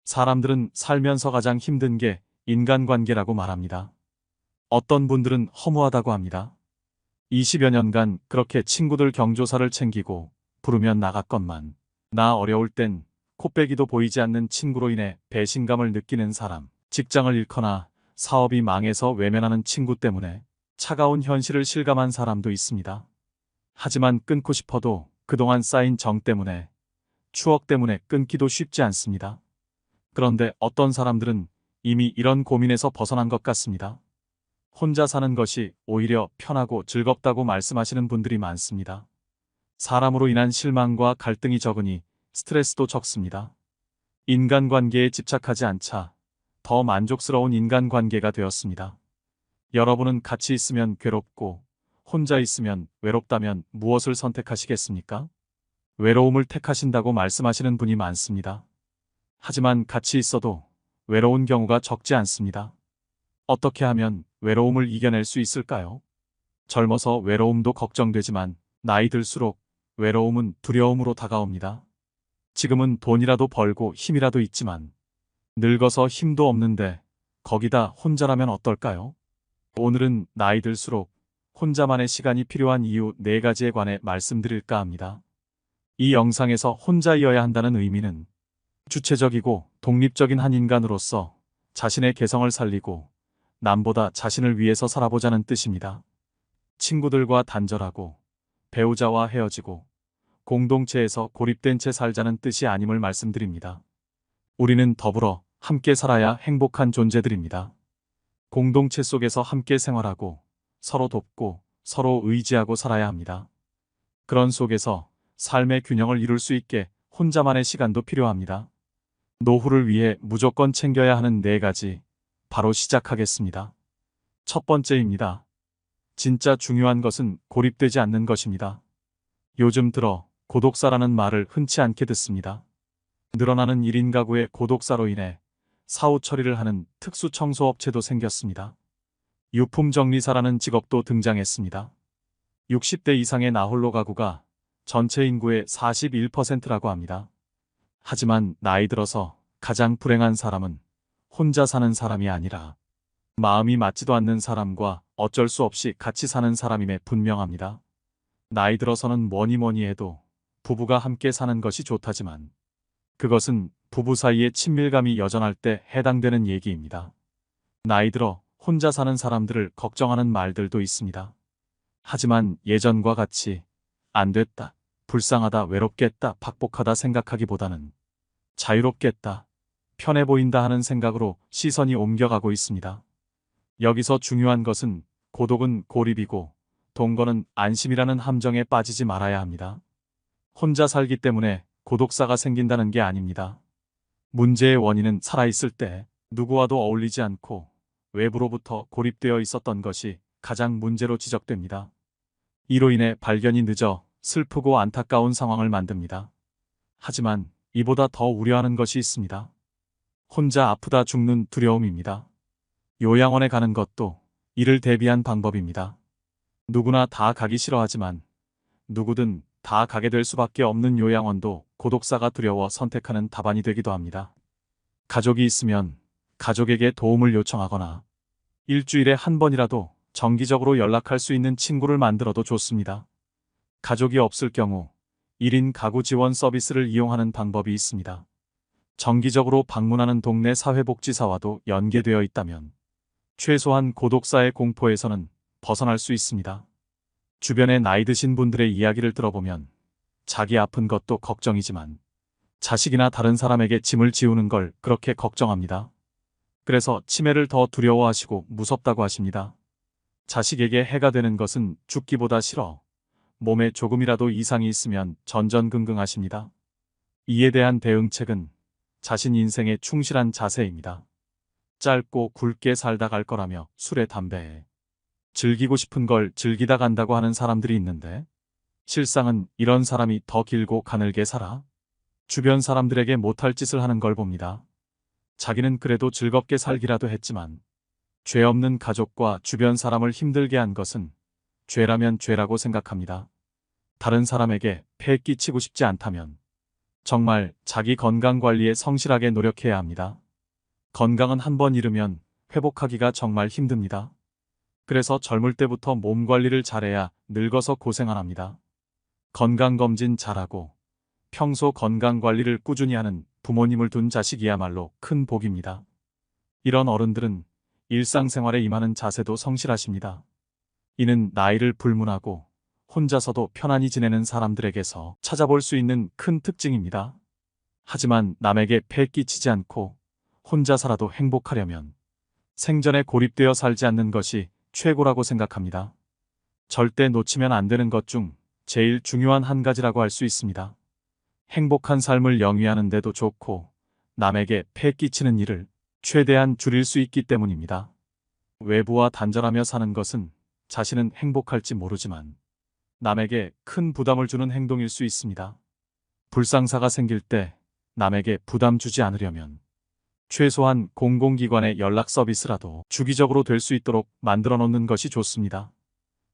사람들은 살면서 가장 힘든 게 인간관계라고 말합니다. 어떤 분들은 허무하다고 합니다. 20여 년간 그렇게 친구들 경조사를 챙기고 부르면 나갔건만 나 어려울 땐 코빼기도 보이지 않는 친구로 인해 배신감을 느끼는 사람, 직장을 잃거나 사업이 망해서 외면하는 친구 때문에 차가운 현실을 실감한 사람도 있습니다. 하지만 끊고 싶어도 그동안 쌓인 정 때문에, 추억 때문에 끊기도 쉽지 않습니다. 그런데 어떤 사람들은 이미 이런 고민에서 벗어난 것 같습니다. 혼자 사는 것이 오히려 편하고 즐겁다고 말씀하시는 분들이 많습니다. 사람으로 인한 실망과 갈등이 적으니 스트레스도 적습니다. 인간관계에 집착하지 않자 더 만족스러운 인간관계가 되었습니다. 여러분은 같이 있으면 괴롭고 혼자 있으면 외롭다면 무엇을 선택하시겠습니까? 외로움을 택하신다고 말씀하시는 분이 많습니다. 하지만 같이 있어도 외로운 경우가 적지 않습니다. 어떻게 하면 외로움을 이겨낼 수 있을까요? 젊어서 외로움도 걱정되지만 나이 들수록 외로움은 두려움으로 다가옵니다. 지금은 돈이라도 벌고 힘이라도 있지만 늙어서 힘도 없는데 거기다 혼자라면 어떨까요? 오늘은 나이 들수록 혼자만의 시간이 필요한 이유 4가지에 관해 말씀드릴까 합니다. 이 영상에서 혼자이어야 한다는 의미는 주체적이고 독립적인 한 인간으로서 자신의 개성을 살리고 남보다 자신을 위해서 살아보자는 뜻입니다. 친구들과 단절하고 배우자와 헤어지고 공동체에서 고립된 채 살자는 뜻이 아님을 말씀드립니다. 우리는 더불어 함께 살아야 행복한 존재들입니다. 공동체 속에서 함께 생활하고 서로 돕고 서로 의지하고 살아야 합니다. 그런 속에서 삶의 균형을 이룰 수 있게 혼자만의 시간도 필요합니다. 노후를 위해 무조건 챙겨야 하는 4가지, 바로 시작하겠습니다. 첫 번째입니다. 진짜 중요한 것은 고립되지 않는 것입니다. 요즘 들어 고독사라는 말을 흔치 않게 듣습니다. 늘어나는 1인 가구의 고독사로 인해 사후 처리를 하는 특수 청소업체도 생겼습니다. 유품 정리사라는 직업도 등장했습니다. 60대 이상의 나홀로 가구가 전체 인구의 41%라고 합니다. 하지만 나이 들어서 가장 불행한 사람은 혼자 사는 사람이 아니라 마음이 맞지도 않는 사람과 어쩔 수 없이 같이 사는 사람임에 분명합니다. 나이 들어서는 뭐니 해도 부부가 함께 사는 것이 좋다지만 그것은 부부 사이의 친밀감이 여전할 때 해당되는 얘기입니다. 나이 들어 혼자 사는 사람들을 걱정하는 말들도 있습니다. 하지만 예전과 같이 안 됐다, 불쌍하다, 외롭겠다, 박복하다 생각하기보다는 자유롭겠다, 편해 보인다 하는 생각으로 시선이 옮겨가고 있습니다. 여기서 중요한 것은 고독은 고립이고 동거는 안심이라는 함정에 빠지지 말아야 합니다. 혼자 살기 때문에 고독사가 생긴다는 게 아닙니다. 문제의 원인은 살아있을 때 누구와도 어울리지 않고 외부로부터 고립되어 있었던 것이 가장 문제로 지적됩니다. 이로 인해 발견이 늦어 슬프고 안타까운 상황을 만듭니다. 하지만 이보다 더 우려하는 것이 있습니다. 혼자 아프다 죽는 두려움입니다. 요양원에 가는 것도 이를 대비한 방법입니다. 누구나 다 가기 싫어하지만 누구든 다 가게 될 수밖에 없는 요양원도 고독사가 두려워 선택하는 답안이 되기도 합니다. 가족이 있으면 가족에게 도움을 요청하거나 일주일에 한 번이라도 정기적으로 연락할 수 있는 친구를 만들어도 좋습니다. 가족이 없을 경우 1인 가구 지원 서비스를 이용하는 방법이 있습니다. 정기적으로 방문하는 동네 사회복지사와도 연계되어 있다면 최소한 고독사의 공포에서는 벗어날 수 있습니다. 주변의 나이 드신 분들의 이야기를 들어보면 자기 아픈 것도 걱정이지만 자식이나 다른 사람에게 짐을 지우는 걸 그렇게 걱정합니다. 그래서 치매를 더 두려워하시고 무섭다고 하십니다. 자식에게 해가 되는 것은 죽기보다 싫어 몸에 조금이라도 이상이 있으면 전전긍긍하십니다. 이에 대한 대응책은 자신 인생에 충실한 자세입니다. 짧고 굵게 살다 갈 거라며 술에 담배에 즐기고 싶은 걸 즐기다 간다고 하는 사람들이 있는데 실상은 이런 사람이 더 길고 가늘게 살아 주변 사람들에게 못할 짓을 하는 걸 봅니다. 자기는 그래도 즐겁게 살기라도 했지만 죄 없는 가족과 주변 사람을 힘들게 한 것은 죄라면 죄라고 생각합니다. 다른 사람에게 폐 끼치고 싶지 않다면 정말 자기 건강 관리에 성실하게 노력해야 합니다. 건강은 한 번 잃으면 회복하기가 정말 힘듭니다. 그래서 젊을 때부터 몸 관리를 잘해야 늙어서 고생 안 합니다. 건강검진 잘하고 평소 건강 관리를 꾸준히 하는 부모님을 둔 자식이야말로 큰 복입니다. 이런 어른들은 일상생활에 임하는 자세도 성실하십니다. 이는 나이를 불문하고 혼자서도 편안히 지내는 사람들에게서 찾아볼 수 있는 큰 특징입니다. 하지만 남에게 폐 끼치지 않고 혼자 살아도 행복하려면 생전에 고립되어 살지 않는 것이 최고라고 생각합니다. 절대 놓치면 안 되는 것 중 제일 중요한 한 가지라고 할 수 있습니다. 행복한 삶을 영위하는 데도 좋고 남에게 폐 끼치는 일을 최대한 줄일 수 있기 때문입니다. 외부와 단절하며 사는 것은 자신은 행복할지 모르지만 남에게 큰 부담을 주는 행동일 수 있습니다. 불상사가 생길 때 남에게 부담 주지 않으려면 최소한 공공기관의 연락 서비스라도 주기적으로 될 수 있도록 만들어 놓는 것이 좋습니다.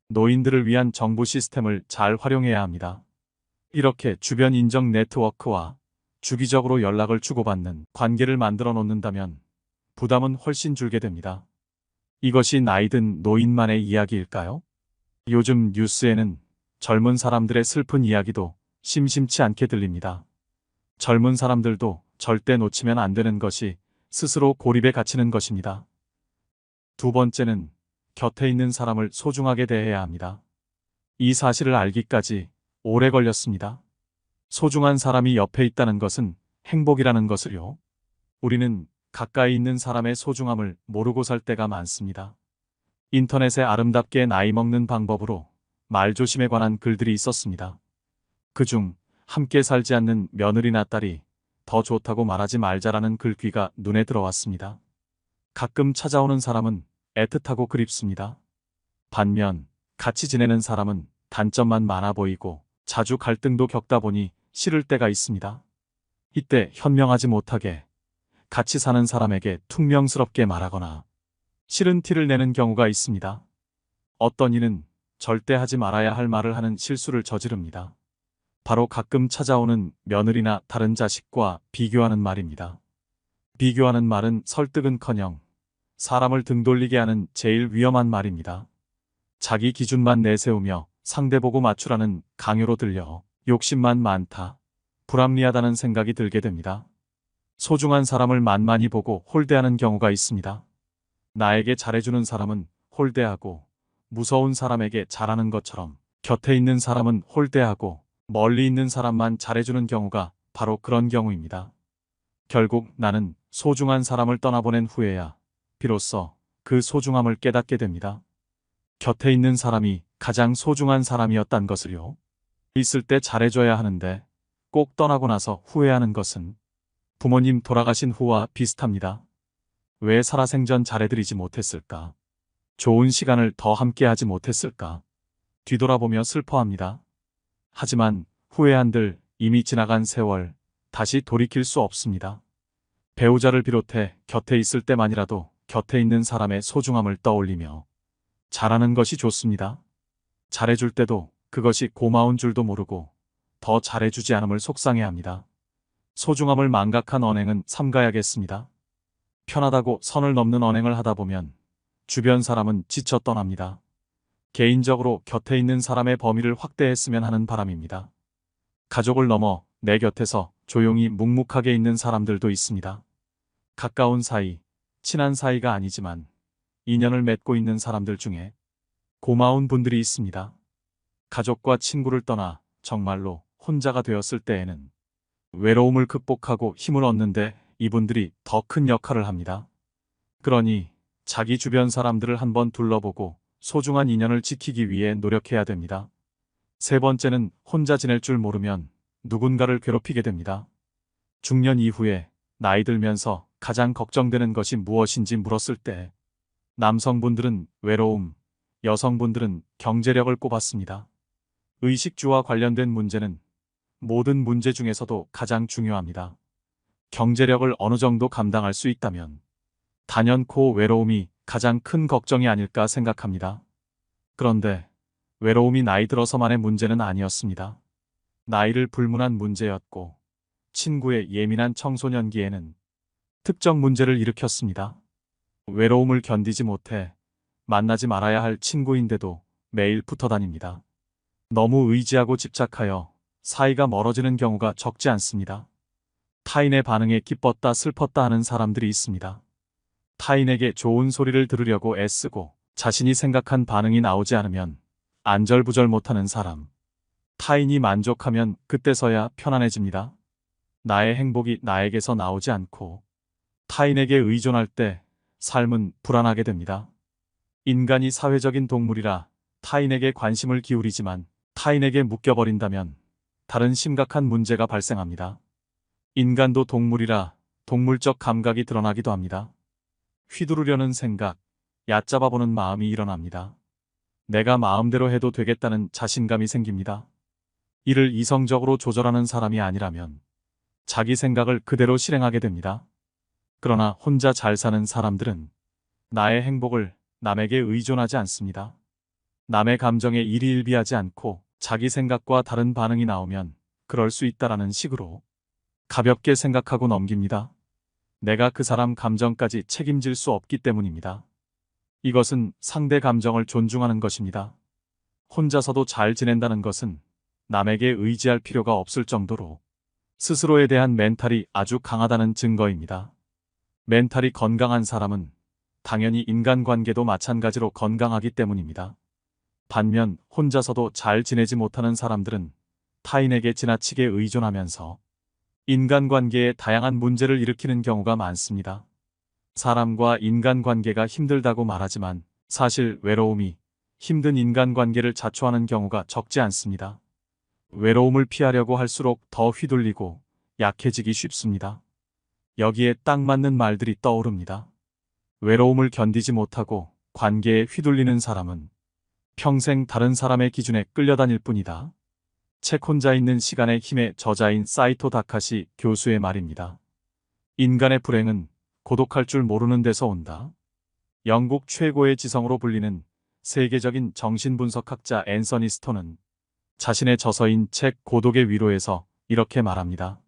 노인들을 위한 정부 시스템을 잘 활용해야 합니다. 이렇게 주변 인정 네트워크와 주기적으로 연락을 주고받는 관계를 만들어 놓는다면 부담은 훨씬 줄게 됩니다. 이것이 나이든 노인만의 이야기일까요? 요즘 뉴스에는 젊은 사람들의 슬픈 이야기도 심심치 않게 들립니다. 젊은 사람들도 절대 놓치면 안 되는 것이 스스로 고립에 갇히는 것입니다. 두 번째는 곁에 있는 사람을 소중하게 대해야 합니다. 이 사실을 알기까지 오래 걸렸습니다. 소중한 사람이 옆에 있다는 것은 행복이라는 것을요. 우리는 가까이 있는 사람의 소중함을 모르고 살 때가 많습니다. 인터넷에 아름답게 나이 먹는 방법으로 말조심에 관한 글들이 있었습니다. 그중 함께 살지 않는 며느리나 딸이 더 좋다고 말하지 말자라는 글귀가 눈에 들어왔습니다. 가끔 찾아오는 사람은 애틋하고 그립습니다. 반면 같이 지내는 사람은 단점만 많아 보이고 자주 갈등도 겪다 보니 싫을 때가 있습니다. 이때 현명하지 못하게 같이 사는 사람에게 퉁명스럽게 말하거나 싫은 티를 내는 경우가 있습니다. 어떤 이는 절대 하지 말아야 할 말을 하는 실수를 저지릅니다. 바로 가끔 찾아오는 며느리나 다른 자식과 비교하는 말입니다. 비교하는 말은 설득은커녕 사람을 등 돌리게 하는 제일 위험한 말입니다. 자기 기준만 내세우며 상대 보고 맞추라는 강요로 들려 욕심만 많다, 불합리하다는 생각이 들게 됩니다. 소중한 사람을 만만히 보고 홀대하는 경우가 있습니다. 나에게 잘해주는 사람은 홀대하고 무서운 사람에게 잘하는 것처럼 곁에 있는 사람은 홀대하고 멀리 있는 사람만 잘해주는 경우가 바로 그런 경우입니다. 결국 나는 소중한 사람을 떠나보낸 후에야 비로소 그 소중함을 깨닫게 됩니다. 곁에 있는 사람이 가장 소중한 사람이었단 것을요. 있을 때 잘해줘야 하는데 꼭 떠나고 나서 후회하는 것은 부모님 돌아가신 후와 비슷합니다. 왜 살아생전 잘해드리지 못했을까? 좋은 시간을 더 함께하지 못했을까? 뒤돌아보며 슬퍼합니다. 하지만 후회한들 이미 지나간 세월 다시 돌이킬 수 없습니다. 배우자를 비롯해 곁에 있을 때만이라도 곁에 있는 사람의 소중함을 떠올리며 잘하는 것이 좋습니다. 잘해줄 때도 그것이 고마운 줄도 모르고 더 잘해주지 않음을 속상해합니다. 소중함을 망각한 언행은 삼가야겠습니다. 편하다고 선을 넘는 언행을 하다 보면 주변 사람은 지쳐 떠납니다. 개인적으로 곁에 있는 사람의 범위를 확대했으면 하는 바람입니다. 가족을 넘어 내 곁에서 조용히 묵묵하게 있는 사람들도 있습니다. 가까운 사이, 친한 사이가 아니지만 인연을 맺고 있는 사람들 중에 고마운 분들이 있습니다. 가족과 친구를 떠나 정말로 혼자가 되었을 때에는 외로움을 극복하고 힘을 얻는데 이분들이 더 큰 역할을 합니다. 그러니 자기 주변 사람들을 한번 둘러보고 소중한 인연을 지키기 위해 노력해야 됩니다. 세 번째는 혼자 지낼 줄 모르면 누군가를 괴롭히게 됩니다. 중년 이후에 나이 들면서 가장 걱정되는 것이 무엇인지 물었을 때 남성분들은 외로움, 여성분들은 경제력을 꼽았습니다. 의식주와 관련된 문제는 모든 문제 중에서도 가장 중요합니다. 경제력을 어느 정도 감당할 수 있다면 단연코 외로움이 가장 큰 걱정이 아닐까 생각합니다. 그런데 외로움이 나이 들어서만의 문제는 아니었습니다. 나이를 불문한 문제였고 친구의 예민한 청소년기에는 특정 문제를 일으켰습니다. 외로움을 견디지 못해 만나지 말아야 할 친구인데도 매일 붙어 다닙니다. 너무 의지하고 집착하여 사이가 멀어지는 경우가 적지 않습니다. 타인의 반응에 기뻤다 슬펐다 하는 사람들이 있습니다. 타인에게 좋은 소리를 들으려고 애쓰고 자신이 생각한 반응이 나오지 않으면 안절부절 못하는 사람. 타인이 만족하면 그때서야 편안해집니다. 나의 행복이 나에게서 나오지 않고 타인에게 의존할 때 삶은 불안하게 됩니다. 인간이 사회적인 동물이라 타인에게 관심을 기울이지만 타인에게 묶여버린다면 다른 심각한 문제가 발생합니다. 인간도 동물이라 동물적 감각이 드러나기도 합니다. 휘두르려는 생각, 얕잡아보는 마음이 일어납니다. 내가 마음대로 해도 되겠다는 자신감이 생깁니다. 이를 이성적으로 조절하는 사람이 아니라면 자기 생각을 그대로 실행하게 됩니다. 그러나 혼자 잘 사는 사람들은 나의 행복을 남에게 의존하지 않습니다. 남의 감정에 일희일비하지 않고 자기 생각과 다른 반응이 나오면 그럴 수 있다라는 식으로 가볍게 생각하고 넘깁니다. 내가 그 사람 감정까지 책임질 수 없기 때문입니다. 이것은 상대 감정을 존중하는 것입니다. 혼자서도 잘 지낸다는 것은 남에게 의지할 필요가 없을 정도로 스스로에 대한 멘탈이 아주 강하다는 증거입니다. 멘탈이 건강한 사람은 당연히 인간관계도 마찬가지로 건강하기 때문입니다. 반면 혼자서도 잘 지내지 못하는 사람들은 타인에게 지나치게 의존하면서 인간관계에 다양한 문제를 일으키는 경우가 많습니다. 사람과 인간관계가 힘들다고 말하지만 사실 외로움이 힘든 인간관계를 자초하는 경우가 적지 않습니다. 외로움을 피하려고 할수록 더 휘둘리고 약해지기 쉽습니다. 여기에 딱 맞는 말들이 떠오릅니다. 외로움을 견디지 못하고 관계에 휘둘리는 사람은 평생 다른 사람의 기준에 끌려다닐 뿐이다. 책 혼자 있는 시간의 힘의 저자인 사이토 다카시 교수의 말입니다. 인간의 불행은 고독할 줄 모르는 데서 온다. 영국 최고의 지성으로 불리는 세계적인 정신분석학자 앤서니 스톤은 자신의 저서인 책 고독의 위로에서 이렇게 말합니다.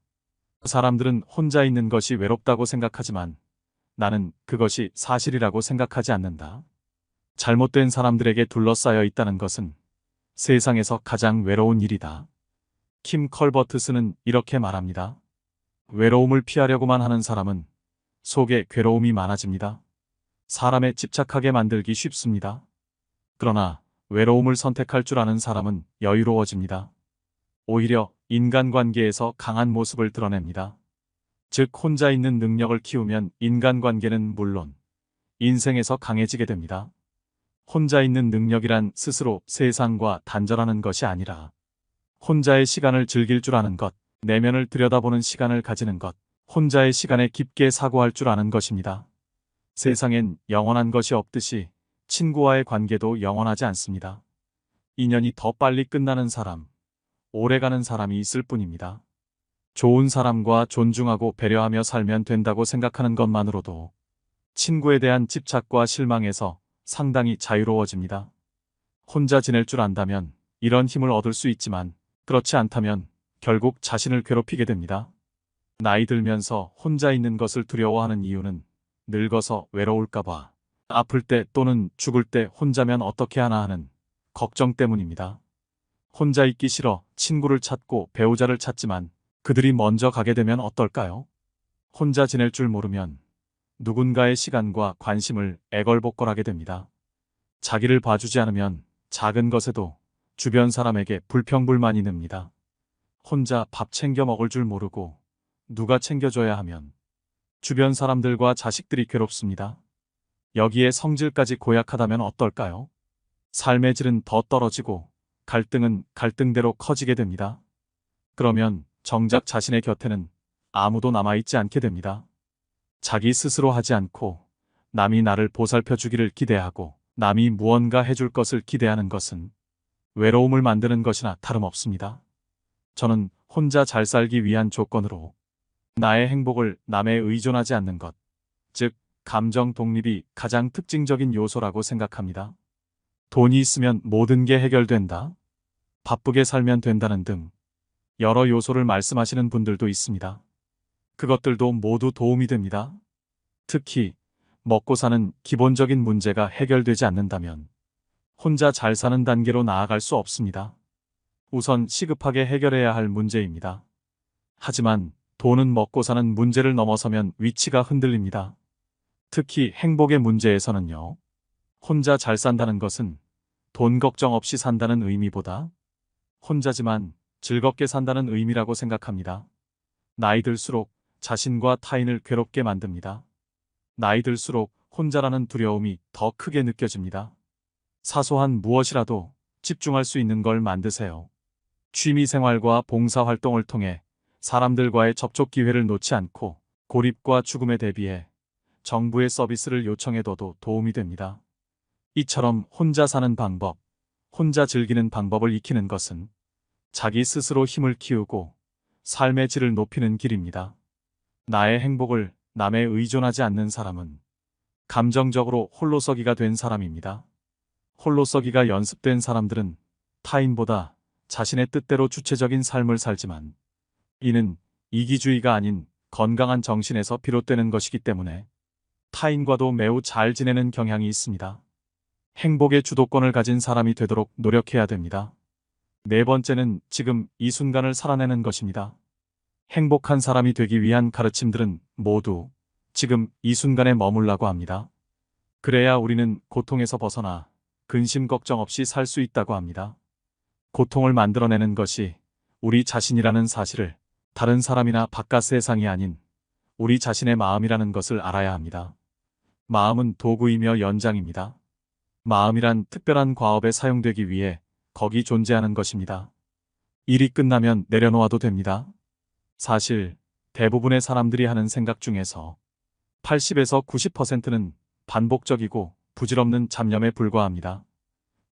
사람들은 혼자 있는 것이 외롭다고 생각하지만 나는 그것이 사실이라고 생각하지 않는다. 잘못된 사람들에게 둘러싸여 있다는 것은 세상에서 가장 외로운 일이다. 킴 컬버트스는 이렇게 말합니다. 외로움을 피하려고만 하는 사람은 속에 괴로움이 많아집니다. 사람에 집착하게 만들기 쉽습니다. 그러나 외로움을 선택할 줄 아는 사람은 여유로워집니다. 오히려 인간관계에서 강한 모습을 드러냅니다. 즉 혼자 있는 능력을 키우면 인간관계는 물론 인생에서 강해지게 됩니다. 혼자 있는 능력이란 스스로 세상과 단절하는 것이 아니라 혼자의 시간을 즐길 줄 아는 것, 내면을 들여다보는 시간을 가지는 것, 혼자의 시간에 깊게 사고할 줄 아는 것입니다. 세상엔 영원한 것이 없듯이 친구와의 관계도 영원하지 않습니다. 인연이 더 빨리 끝나는 사람, 오래가는 사람이 있을 뿐입니다. 좋은 사람과 존중하고 배려하며 살면 된다고 생각하는 것만으로도 친구에 대한 집착과 실망에서 상당히 자유로워집니다. 혼자 지낼 줄 안다면 이런 힘을 얻을 수 있지만 그렇지 않다면 결국 자신을 괴롭히게 됩니다. 나이 들면서 혼자 있는 것을 두려워하는 이유는 늙어서 외로울까봐, 아플 때 또는 죽을 때 혼자면 어떻게 하나 하는 걱정 때문입니다. 혼자 있기 싫어 친구를 찾고 배우자를 찾지만 그들이 먼저 가게 되면 어떨까요? 혼자 지낼 줄 모르면 누군가의 시간과 관심을 애걸복걸하게 됩니다. 자기를 봐주지 않으면 작은 것에도 주변 사람에게 불평불만이 늡니다. 혼자 밥 챙겨 먹을 줄 모르고 누가 챙겨줘야 하면 주변 사람들과 자식들이 괴롭습니다. 여기에 성질까지 고약하다면 어떨까요? 삶의 질은 더 떨어지고 갈등은 갈등대로 커지게 됩니다. 그러면 정작 자신의 곁에는 아무도 남아있지 않게 됩니다. 자기 스스로 하지 않고 남이 나를 보살펴 주기를 기대하고 남이 무언가 해줄 것을 기대하는 것은 외로움을 만드는 것이나 다름없습니다. 저는 혼자 잘 살기 위한 조건으로 나의 행복을 남에 의존하지 않는 것, 즉 감정 독립이 가장 특징적인 요소라고 생각합니다. 돈이 있으면 모든 게 해결된다. 바쁘게 살면 된다는 등 여러 요소를 말씀하시는 분들도 있습니다. 그것들도 모두 도움이 됩니다. 특히 먹고 사는 기본적인 문제가 해결되지 않는다면 혼자 잘 사는 단계로 나아갈 수 없습니다. 우선 시급하게 해결해야 할 문제입니다. 하지만 돈은 먹고 사는 문제를 넘어서면 위치가 흔들립니다. 특히 행복의 문제에서는요. 혼자 잘 산다는 것은 돈 걱정 없이 산다는 의미보다 혼자지만 즐겁게 산다는 의미라고 생각합니다. 나이 들수록 자신과 타인을 괴롭게 만듭니다. 나이 들수록 혼자라는 두려움이 더 크게 느껴집니다. 사소한 무엇이라도 집중할 수 있는 걸 만드세요. 취미 생활과 봉사 활동을 통해 사람들과의 접촉 기회를 놓지 않고 고립과 죽음에 대비해 정부의 서비스를 요청해둬도 도움이 됩니다. 이처럼 혼자 사는 방법, 혼자 즐기는 방법을 익히는 것은 자기 스스로 힘을 키우고 삶의 질을 높이는 길입니다. 나의 행복을 남에 의존하지 않는 사람은 감정적으로 홀로서기가 된 사람입니다. 홀로서기가 연습된 사람들은 타인보다 자신의 뜻대로 주체적인 삶을 살지만 이는 이기주의가 아닌 건강한 정신에서 비롯되는 것이기 때문에 타인과도 매우 잘 지내는 경향이 있습니다. 행복의 주도권을 가진 사람이 되도록 노력해야 됩니다. 네 번째는 지금 이 순간을 살아내는 것입니다. 행복한 사람이 되기 위한 가르침들은 모두 지금 이 순간에 머물라고 합니다. 그래야 우리는 고통에서 벗어나 근심 걱정 없이 살 수 있다고 합니다. 고통을 만들어내는 것이 우리 자신이라는 사실을 다른 사람이나 바깥 세상이 아닌 우리 자신의 마음이라는 것을 알아야 합니다. 마음은 도구이며 연장입니다. 마음이란 특별한 과업에 사용되기 위해 거기 존재하는 것입니다. 일이 끝나면 내려놓아도 됩니다. 사실 대부분의 사람들이 하는 생각 중에서 80에서 90%는 반복적이고 부질없는 잡념에 불과합니다.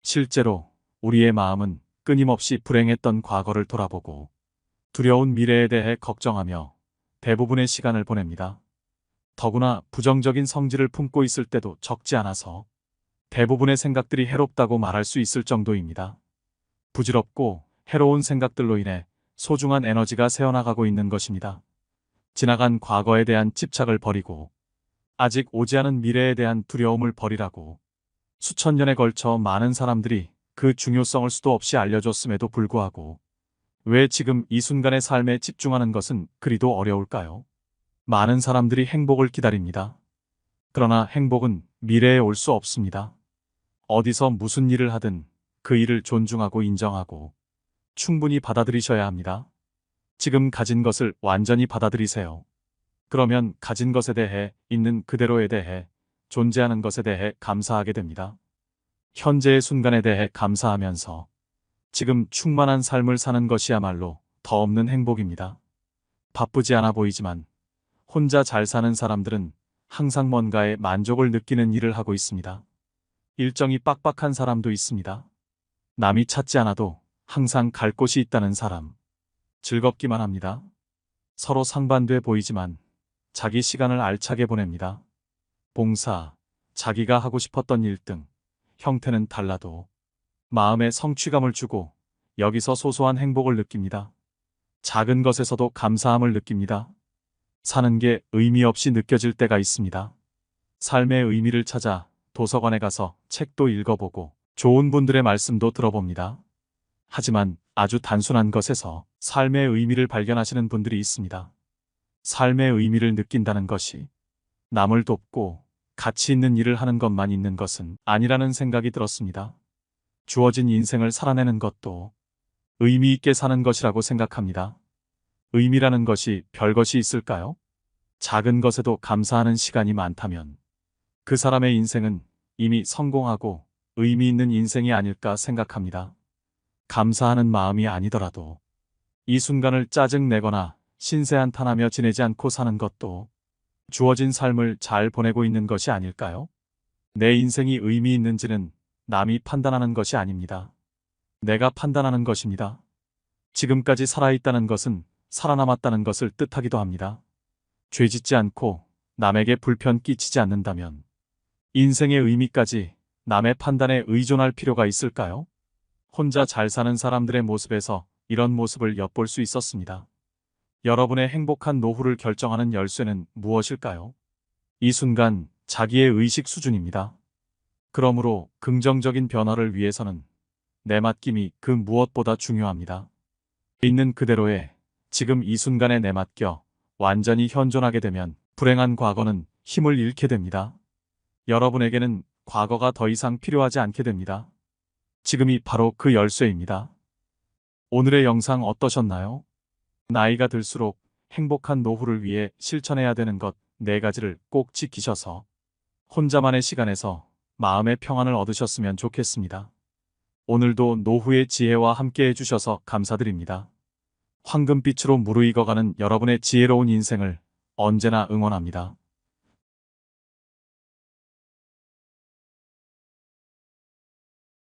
실제로 우리의 마음은 끊임없이 불행했던 과거를 돌아보고 두려운 미래에 대해 걱정하며 대부분의 시간을 보냅니다. 더구나 부정적인 성질을 품고 있을 때도 적지 않아서 대부분의 생각들이 해롭다고 말할 수 있을 정도입니다. 부질없고 해로운 생각들로 인해 소중한 에너지가 새어나가고 있는 것입니다. 지나간 과거에 대한 집착을 버리고 아직 오지 않은 미래에 대한 두려움을 버리라고 수천 년에 걸쳐 많은 사람들이 그 중요성을 수도 없이 알려줬음에도 불구하고 왜 지금 이 순간의 삶에 집중하는 것은 그리도 어려울까요? 많은 사람들이 행복을 기다립니다. 그러나 행복은 미래에 올 수 없습니다. 어디서 무슨 일을 하든 그 일을 존중하고 인정하고 충분히 받아들이셔야 합니다. 지금 가진 것을 완전히 받아들이세요. 그러면 가진 것에 대해, 있는 그대로에 대해, 존재하는 것에 대해 감사하게 됩니다. 현재의 순간에 대해 감사하면서 지금 충만한 삶을 사는 것이야말로 더 없는 행복입니다. 바쁘지 않아 보이지만 혼자 잘 사는 사람들은 항상 뭔가에 만족을 느끼는 일을 하고 있습니다. 일정이 빡빡한 사람도 있습니다. 남이 찾지 않아도 항상 갈 곳이 있다는 사람. 즐겁기만 합니다. 서로 상반돼 보이지만 자기 시간을 알차게 보냅니다. 봉사, 자기가 하고 싶었던 일 등 형태는 달라도 마음에 성취감을 주고 여기서 소소한 행복을 느낍니다. 작은 것에서도 감사함을 느낍니다. 사는 게 의미 없이 느껴질 때가 있습니다. 삶의 의미를 찾아 도서관에 가서 책도 읽어보고 좋은 분들의 말씀도 들어봅니다. 하지만 아주 단순한 것에서 삶의 의미를 발견하시는 분들이 있습니다. 삶의 의미를 느낀다는 것이 남을 돕고 가치 있는 일을 하는 것만 있는 것은 아니라는 생각이 들었습니다. 주어진 인생을 살아내는 것도 의미 있게 사는 것이라고 생각합니다. 의미라는 것이 별것이 있을까요? 작은 것에도 감사하는 시간이 많다면 그 사람의 인생은 이미 성공하고 의미 있는 인생이 아닐까 생각합니다. 감사하는 마음이 아니더라도 이 순간을 짜증내거나 신세한탄하며 지내지 않고 사는 것도 주어진 삶을 잘 보내고 있는 것이 아닐까요? 내 인생이 의미 있는지는 남이 판단하는 것이 아닙니다. 내가 판단하는 것입니다. 지금까지 살아있다는 것은 살아남았다는 것을 뜻하기도 합니다. 죄짓지 않고 남에게 불편 끼치지 않는다면 인생의 의미까지 남의 판단에 의존할 필요가 있을까요? 혼자 잘 사는 사람들의 모습에서 이런 모습을 엿볼 수 있었습니다. 여러분의 행복한 노후를 결정하는 열쇠는 무엇일까요? 이 순간 자기의 의식 수준입니다. 그러므로 긍정적인 변화를 위해서는 내 맡김이 그 무엇보다 중요합니다. 있는 그대로의 지금 이 순간에 내맡겨 완전히 현존하게 되면 불행한 과거는 힘을 잃게 됩니다. 여러분에게는 과거가 더 이상 필요하지 않게 됩니다. 지금이 바로 그 열쇠입니다. 오늘의 영상 어떠셨나요? 나이가 들수록 행복한 노후를 위해 실천해야 되는 것 4가지를 꼭 지키셔서 혼자만의 시간에서 마음의 평안을 얻으셨으면 좋겠습니다. 오늘도 노후의 지혜와 함께 해주셔서 감사드립니다. 황금빛으로 무르익어가는 여러분의 지혜로운 인생을 언제나 응원합니다.